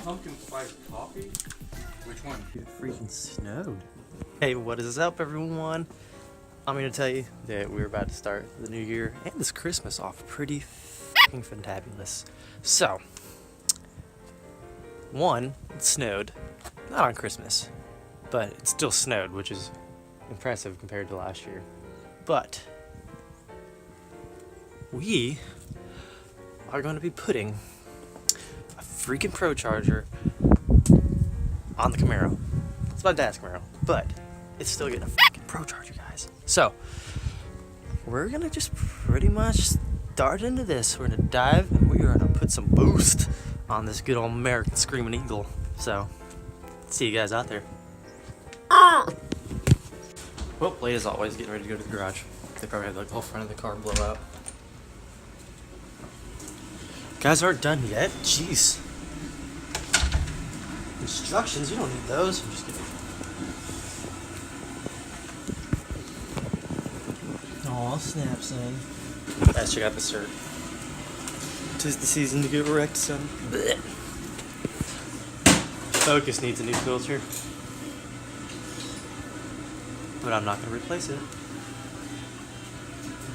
pumpkin spice coffee? Which one? It freaking snowed. Hey, what is up, everyone? I'm here to tell you that we're about to start the new year and this Christmas off pretty fucking fantabulous. So, one, it snowed. Not on Christmas, but it still snowed, which is impressive compared to last year. But we are going to be putting a freaking Procharger on the Camaro. It's my dad's Camaro, but it's still getting a freaking Procharger, guys. So we're gonna just pretty much start into this. We're gonna dive and we're gonna put some boost on this good old American Screaming Eagle. So see you guys out there. Well, late as always, getting ready to go to the garage. They probably had like the whole front of the car blow out. Guys aren't done yet? Jeez. Instructions, you don't need those. I'm just kidding. Aw, snap, son. Guys, check out the shirt. 'Tis the season to get wrecked, son. Blech. Focus needs a new filter. But I'm not going to replace it.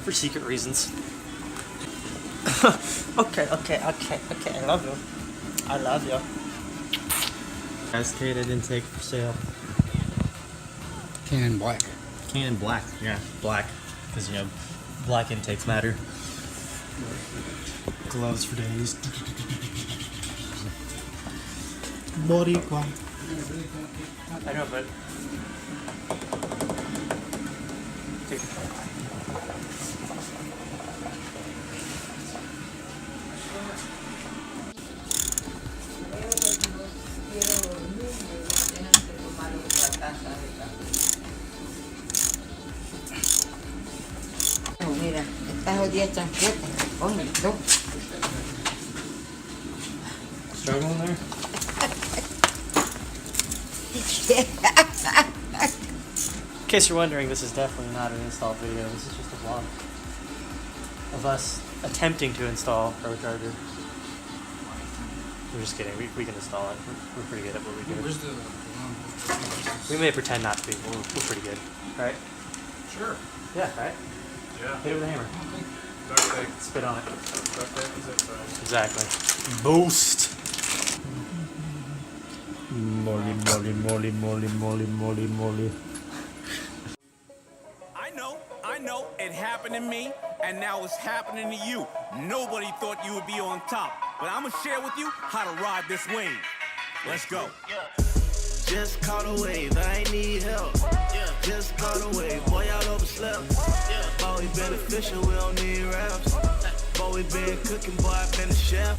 For secret reasons. Okay. I love you. I love you. Cascaded intake for sale. Canon black. Canon black. Yeah, black. Because, you know, black intakes matter. Gloves for days. Body quality. I know, but... Mira, estas jodidas chancletas, coño, tú. Struggling there? In case you're wondering, this is definitely not an install video. This is just a vlog of us attempting to install Procharger. I'm just kidding. We can install it. We're pretty good at what we do. Where's the... We may pretend not to be, but we're pretty good. Right? Sure. Yeah, right? Yeah. Hit it with a hammer. Duct tape. Spit on it. Duct tape is inside. Exactly. Boost! Molly. I know, it happened to me, and now it's happening to you. Nobody thought you would be on top, but I'm gonna share with you how to ride this wave. Let's go. Just caught a wave, I ain't need help. Just caught a wave, boy, y'all overslept. Boy, we beneficial, we don't need raps. Boy, we been cooking, boy, I been a chef.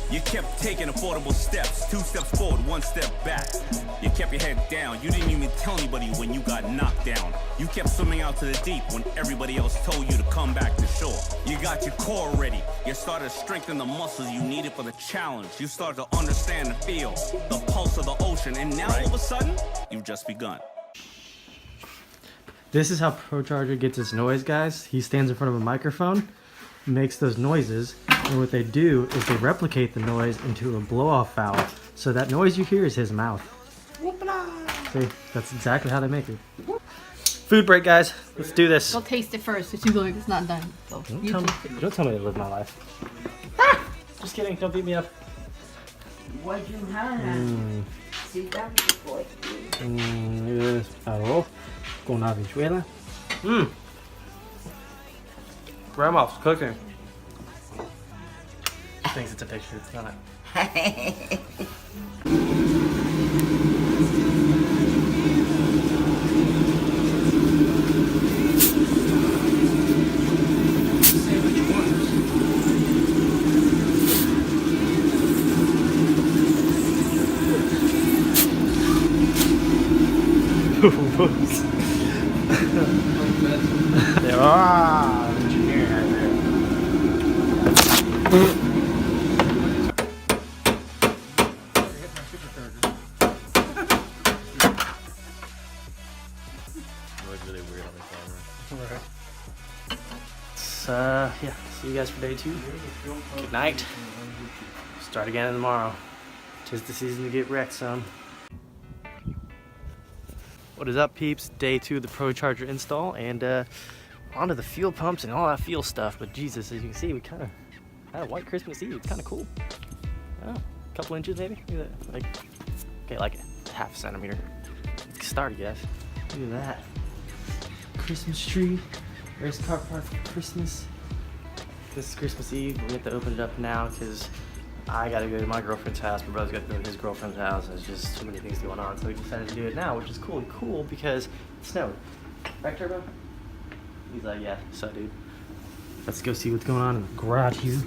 You kept taking affordable steps, 2 steps forward, 1 step back. You kept your head down, you didn't even tell anybody when you got knocked down. You kept swimming out to the deep when everybody else told you to come back to shore. You got your core ready, you started to strengthen the muscles you needed for the challenge. You started to understand and feel the pulse of the ocean, and now all of a sudden, you've just begun. This is how Procharger gets its noise, guys. He stands in front of a microphone, makes those noises, and what they do is they replicate the noise into a blow-off valve. So that noise you hear is his mouth. See, that's exactly how they make it. Food break, guys. Let's do this. I'll taste it first, but you go like it's not done. So Don't tell me to live my life. Just kidding. Don't beat me up. What'd you have? Sit down before Look at this. Arroz con habichuela. Grandma's cooking. She thinks it's a picture. It's not. There are engineering right there. Really weird on the camera. Right. Yeah, see you guys for day 2. Good night. Start again tomorrow. 'tis the season to get wrecked, son. What is up, peeps? Day 2 of the Procharger install, and onto the fuel pumps and all that fuel stuff. But Jesus, as you can see, we kind of had a white Christmas Eve. It's kind of cool. Oh, a couple inches maybe. Look at that. Like, okay, like half a centimeter. Let's get started, guys. Look at that. Christmas tree. Race car park for Christmas. This is Christmas Eve. We have to open it up now because I gotta go to my girlfriend's house. My brother's got to go to his girlfriend's house. There's just so many things going on, so we decided to do it now, which is cool because it snowed. Right, Turbo? He's like, yeah, so dude. Let's go see what's going on in the garage here.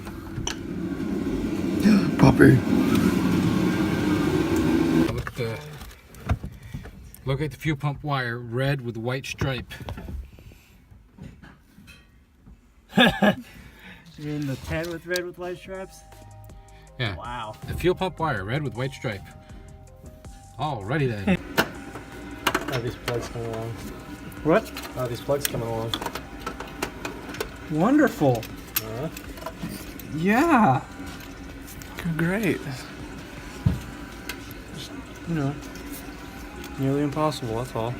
Puppy. Look at the fuel pump wire, red with white stripe. You mean the tent with red with white stripes? Yeah. Wow. The fuel pump wire, red with white stripe. Alrighty then. Oh, these plugs coming along. What? Oh, these plugs coming along. Wonderful. Yeah. Great. Just, you know, nearly impossible, that's all.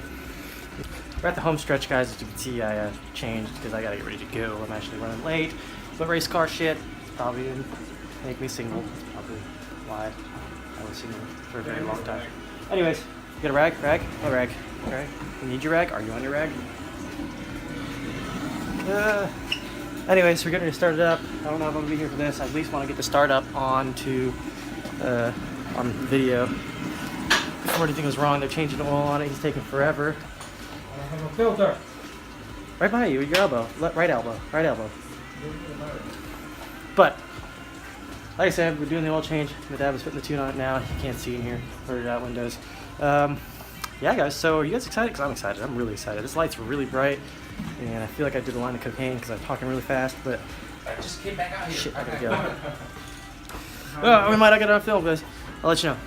We're at the home stretch, guys. As you can see, I changed because I gotta get ready to go. I'm actually running late. But race car shit probably didn't make me single. That's probably why I was single for a very long time. Anyways, you got a rag? Rag? What rag? Rag? You need your rag? Are you on your rag? Anyways, we're getting ready to start it up. I don't know if I'm gonna be here for this. I at least want to get the start up on video before anything goes wrong. They're changing the oil on it. He's taking forever. I have a filter. Right behind you, with your elbow. Right elbow. Right elbow. But, like I said, we're doing the oil change. My dad was putting the tune on it now. You can't see in here. Blurred out windows. Yeah, guys, so are you guys excited? Because I'm excited. I'm really excited. This light's really bright. And I feel like I did a line of cocaine because I'm talking really fast. But, I just came back out here. shit, I gotta go. Oh, we might not get it on film, guys. I'll let you know.